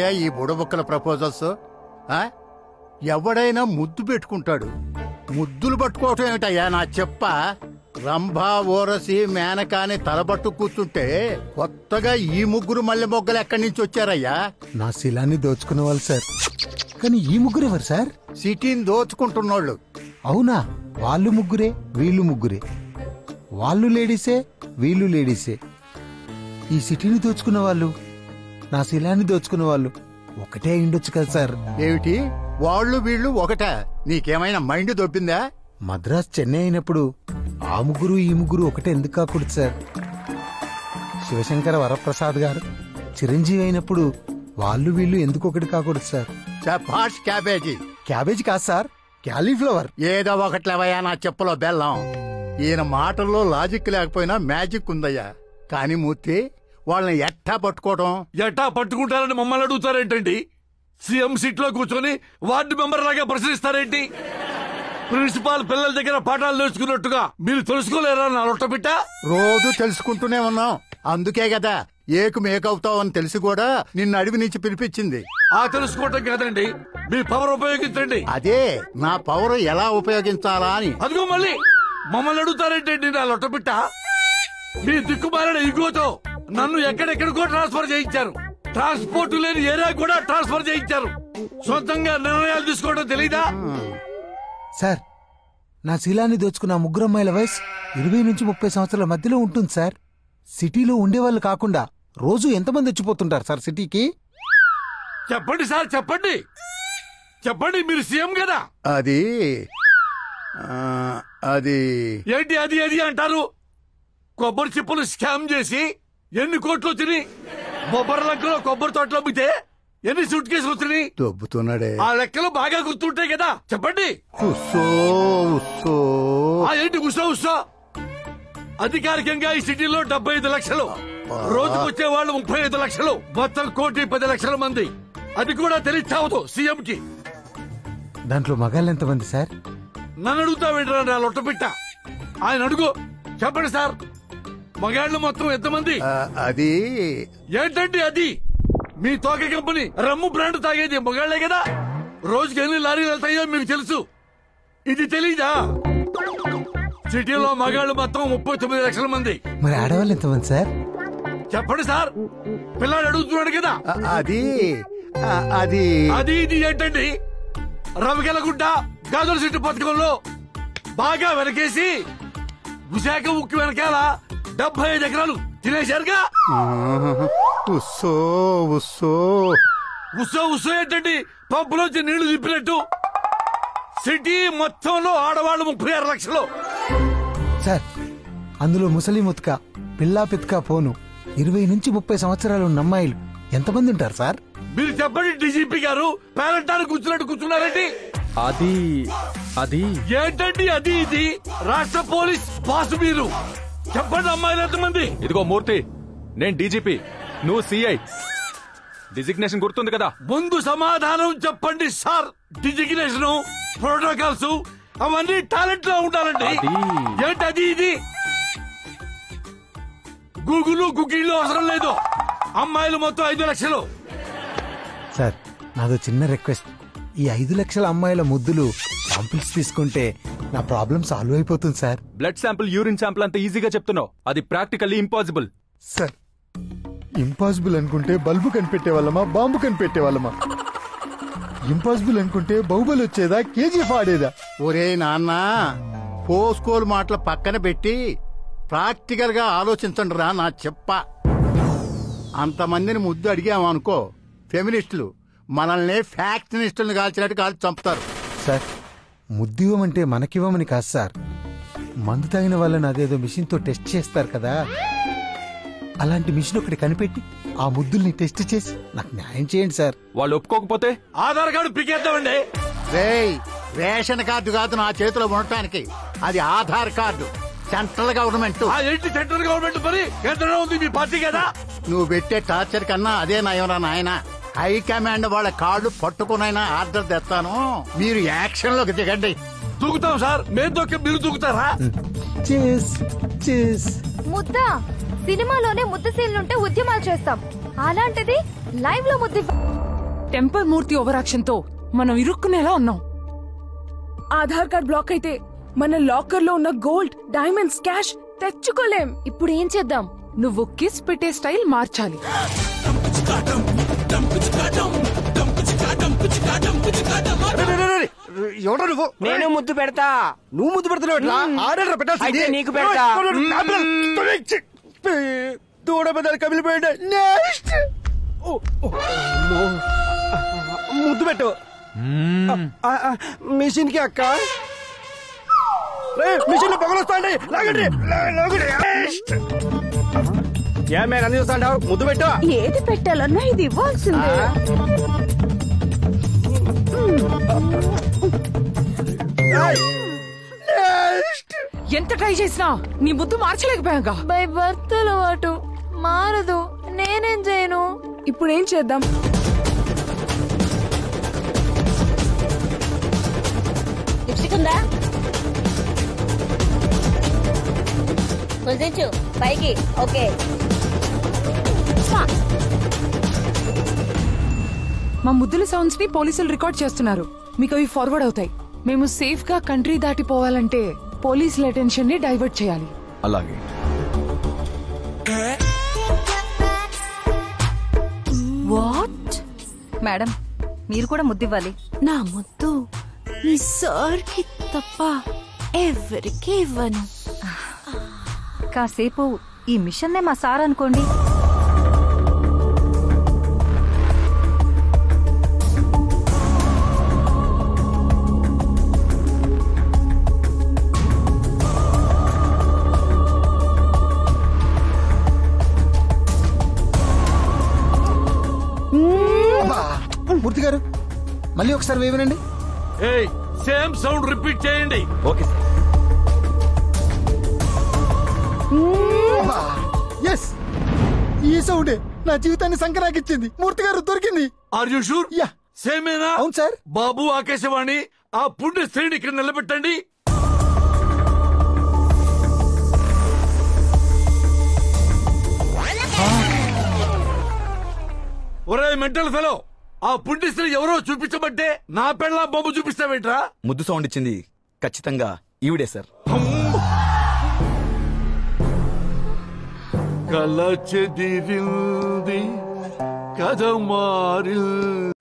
ఏంటయ్యా ఈ బుడబుక్కల ప్రపోజల్స్? ఎవడైనా ముద్దు పెట్టుకుంటాడు, ముద్దులు పట్టుకోవటం ఏమిటయ్యా నా చెప్ప? రంభా, ఓరసి, మేనకాని తలబట్టు కూర్చుంటే కొత్తగా ఈ ముగ్గురు మల్లె మొగ్గలు ఎక్కడి నుంచి వచ్చారయ్యా? నా శిలాన్ని దోచుకునే వాళ్ళు సార్. కానీ ఈ ముగ్గురు ఎవరు సార్? సిటీని దోచుకుంటున్నోళ్ళు. అవునా? వాళ్ళు ముగ్గురే, వీళ్ళు ముగ్గురే. వాళ్ళు లేడీసే, వీళ్ళు లేడీసే. ఈ సిటీని దోచుకున్న వాళ్ళు, నా శిలాన్ని దోచుకున్న వాళ్ళు ఒకటే అయిండొచ్చు కదా సార్? ఏమిటి వాళ్ళు వీళ్ళు ఒకటే? నీకేమైనా మైండ్ దొబ్బిందా? మద్రాస్ చెన్నై అయినప్పుడు ఆ ముగ్గురు ఈ ముగ్గురు ఒకటే ఎందుకు కాకూడదు సార్? శివశంకర వరప్రసాద్ గారు చిరంజీవి అయినప్పుడు వాళ్ళు వీళ్ళు ఎందుకు ఒకటి కాకూడదు సార్? చపాష్ క్యాబేజీ. క్యాబేజీ కాదు సార్, క్యాలీఫ్లవర్. ఏదో ఒకట్లేవయ్యా నా చెప్పులో బెల్లం. ఈయన మాటల్లో లాజిక్ లేకపోయినా మ్యాజిక్ ఉందయ్యా. కానీ మూర్తి, వాళ్ళని ఎట్టా పట్టుకోవడం? ఎట్టా పట్టుకుంటారని మమ్మల్ని అడుగుతారేంటండి? సీఎం సీట్ లో కూర్చొని వార్డు మెంబర్ లాగా ప్రశ్నిస్తారేంటి? ప్రిన్సిపాల్ పిల్లల దగ్గర పాఠాలు నేర్చుకున్నట్టుగా మీరు తెలుసుకోలేరా నా లొట్టబిట్ట? రోజు తెలుసుకుంటూనే ఉన్నాం, అందుకే కదా ఏకు మేకవుతావని తెలిసి కూడా నిన్ను అడుగు నుంచి పిలిపించింది. ఆ తెలుసుకోవటం కాదండి, మీ పవర్ ఉపయోగించండి. అదే నా పవర్ ఎలా ఉపయోగించాలా అని. అదిగో మళ్ళీ మమ్మల్ని అడుగుతారేంటండి నా లొట్టబిట్ట? మీ దిక్కుమాలిన ఇగోతో నన్ను ఎక్కడెక్కడికో ట్రాన్స్ఫర్ చేయించారు. ట్రాన్స్పోర్ట్ లేని ఏరియా కూడా ట్రాన్స్ఫర్ చేయించారు. సొంతంగా నిర్ణయాలు తీసుకోవడం తెలీదా? సార్, నా శీలాన్ని దోచుకున్న ముగ్గురు అమ్మాయిల వయసు 20 నుంచి 30 సంవత్సరాల మధ్యలో ఉంటుంది సార్. సిటీలో ఉండేవాళ్ళు కాకుండా రోజు ఎంతమంది వచ్చిపోతుంటారు సార్ సిటీకి? చెప్పండి సార్, చెప్పండి చెప్పండి, మీరు సీఎం కదా. అది ఏంటి అది అది అంటారు? కొబ్బరి చిప్పులు స్కామ్ చేసి ఎన్ని కోట్లు వచ్చినాయి? బొబ్బరి లంకలో కొబ్బరి తోటలో అమ్మితే ఎన్ని సూట్ కేసులు వచ్చినాయి? దొబ్బుతున్నాడే. ఆ లెక్కలు బాగా గుర్తుంటాయి కదా, చెప్పండి. ఏంటి ఉస్సో ఉస్సో? అధికారికంగా ఈ సిటీలో 75 లక్షలు, రోజుకొచ్చే వాళ్ళు 35 లక్షలు, మొత్తం 1,10,00,000 మంది. అది కూడా తెలియచావదు సీఎం కి. దాంట్లో మగాళ్ళు ఎంతమంది సార్? నన్ను అడుగుతా వింటారా నా లొట్టపిట్ట? ఆయన అడుగు, చెప్పండి సార్. మగాళ్ళు మొత్తం ఎంతమంది? అది ఏంటండి అది? మీ తోక కంపెనీ రమ్ము బ్రాండ్ తాగేది మగాళ్లే కదా. రోజుకి ఎన్ని లారీలు వెళ్తాయో మీకు తెలుసు, ఇది తెలీదా? సిటీలో మగాళ్ళు మొత్తం 39 లక్షల మంది. మరి ఆడవాళ్ళు ఎంతమంది సార్? చెప్పండి సార్, పిల్లాడు అడుగుతున్నాడు కదా. అది అది అది ఇది ఏంటండి? రవికెలగుడ్డ గాజుల సిట్టు పథకంలో బాగా వెనకేసి విశాఖ ఉక్కు వెనకాల 75 ఎకరాలు తినేశారుగా. ఉస్సో ఉస్సో ఉస్సో ఉస్సో ఏంటండి? పంపులోంచి నీళ్లు తిప్పినట్టు. సిటీ మొత్తంలో ఆడవాళ్ళు 36 లక్షలు సార్. అందులో ముసలి ముత్క, పిల్లా పిత్కా పోను 20 నుంచి 30 సంవత్సరాలు ఉన్న అమ్మాయిలు ఎంతమంది ఉంటారు సార్? మీరు చెప్పండి డీజీపీ గారు. పేరంటారు కూర్చున్నట్టు కూర్చున్నారండి. అది అది ఏంటండి అది ఇది? రాష్ట్ర పోలీస్ బాస్ మీరు. చెప్పండి అమ్మాయిలు ఎంతమంది? ఇదిగో మూర్తి, నేను డీజీపీ, నువ్వు సిఐ. డిజిగ్నేషన్ గుర్తుంది కదా? ముందు సమాధానం చెప్పండి సార్. డిజిగ్నేషన్, ప్రోటోకాల్స్ అవన్నీ టాలెంట్ లో ఉండాలండి. ఏంటి అది ఇది? గూగుల్ గుగ్గిళ్ళు అవసరం లేదు. అమ్మాయిలు మొత్తం 5 లక్షలు. సార్, నాదో చిన్న రిక్వెస్ట్. ఈ 5 లక్షల అమ్మాయిల ముద్దులు శాంపిల్స్ తీసుకుంటే నా ప్రాబ్లం సాల్వ్ అయిపోతుంది sir. Blood sample, urine sample అంత ఈజీగా చెప్తున్నావు, అది ప్రాక్టికల్లీ ఇంపాసిబుల్. సార్, ఇంపాసిబుల్ అనుకుంటే బల్బు కనిపెట్టే వాళ్ళమా, బాంబు కనిపెట్టే వాళ్ళమా? ఇంపాసిబుల్ అనుకుంటే బాహుబలి వచ్చేదా, కేజీఎఫ్ ఆడేదా? ఒరే నాన్న, పోస్కోల్ మాటలు పక్కన పెట్టి ప్రాక్టికల్ గా ఆలోచించండి రా నా చెప్ప. అంతమందిని ముద్దు అడిగామనుకో, ఫెమినిస్టులు మనల్ని ఫ్యాక్షనిస్టులను కాల్చినట్టు కాల్చి చంపుతారు. సార్, ముద్దివ్వమంటే మనకివ్వమని కాదు సార్, మందు తాగిన వాళ్ళని అదేదో మిషన్ తో టెస్ట్ చేస్తారు కదా, అలాంటి మిషన్ ఒకటి కనిపెట్టి ఆ ముద్దుల్ని టెస్ట్ చేసి నాకు న్యాయం చేయండి సార్. వాళ్ళు ఒప్పుకోకపోతే ఆధార్ కార్డు పికేద్దామండి. రేయ్, రేషన్ కార్డు కాదు నా చేతిలో ఉండటానికి, అది ఆధార్ కార్డు. Central government. ఏంటి సెంట్రల్ గవర్నమెంట్? మరి కేంద్రంలో ఉంది మీ పార్టీ కదా. నువ్వు పెట్టే టార్చర్ కన్నా అదే నయంరా నాయన. హైకమాండ్ వాళ్ళ కార్డు పట్టుకునైనా ఆర్డర్ తెస్తాను, మీరు యాక్షన్ లోకి దిగండి. దూకుతాం సార్, మేము దొక్కి మీరు దూకుతారా? ముద్ద సినిమాలోనే ముద్ద సీన్లుంటే ఉద్యమాలు చేస్తాం, అలాంటిది లైవ్ లో ముద్ద. టెంపర్ మూర్తి ఓవరాక్షన్ తో మనం ఇరుక్కునేలా ఉన్నాం. ఆధార్ కార్డ్ బ్లాక్ అయితే మన లాకర్ లో ఉన్న గోల్డ్, డైమండ్స్, క్యాష్ తెచ్చుకోలేం. ఇప్పుడు ఏం చేద్దాం? నువ్వు కిస్ పెట్టే స్టైల్ మార్చాలి. ఎవడో నువ్వు? నేను ముద్దు పెడతా. నువ్వు ముద్దు పెడుతున్నావు. ఆర్డర్ పెట్టాల్సింది. అయితే నీకు పెడతా. దూడ పెద్దలు కమిలిపోయాడు. నెక్స్ట్ ముద్దు పెట్టు. మిషన్ కి అక్క, మిషన్ లో పొగలొస్తాండి. లాగండి ఏమే అన్ని చూస్తాంటావు? ముద్దు పెట్టు. ఏది పెట్టాలన్నా ఇది ఇవ్వాల్సిందే. ఎంత ట్రై చేసినా నీ ముద్దు మార్చలేకపోయాగా. బై బర్త్ అలవాటు మారదు. నేనేం చేయను? ఇప్పుడు ఏం చేద్దాం? లిప్స్టిక్ ఉందా? కొంచెం పైకి. ఓకే. మా ముద్దుల సౌండ్స్ ని పోలీసులు రికార్డ్ చేస్తున్నారు. మీకు అవి ఫార్వర్డ్ అవుతాయి. మేము సేఫ్ గా కంట్రీ దాటిపోవాలంటే పోలీసుల అటెన్షన్ ని డైవర్ట్ చేయాలి. అలాగే. వాట్? మేడం, మీరు కూడా ముద్దివ్వాలి. నా ముద్దు ఈ సార్ కి తప్ప ఎవరికి ఇవ్వను. కాసేపు ఈ మిషన్నే మా సార్ అనుకోండి. మూర్తి గారు మళ్ళీ ఒకసారి వేయనండి. సేమ్ సౌండ్ రిపీట్ చేయండి. Okay sir. ఎస్, ఈ సౌండే నా జీవితాన్ని సంకరాకిచ్చింది. మూర్తి గారు దొరికింది. Are you sure? యా, సేమేనా? అవును సార్. బాబు ఆకాశవాణి, ఆ పుణ్య స్త్రీని ఇక్కడ నిలబెట్టండి. ఒరే మెంటల్ ఫెలో, ఆ పుణ్య స్త్రీ ఎవరో చూపించబట్టే నా పెళ్ళ బాబు చూపిస్తావేంట్రా? ముద్దు సౌండ్ ఇచ్చింది ఖచ్చితంగా ఈవిడే సార్. కల చెదిరింది, కథ మారింది.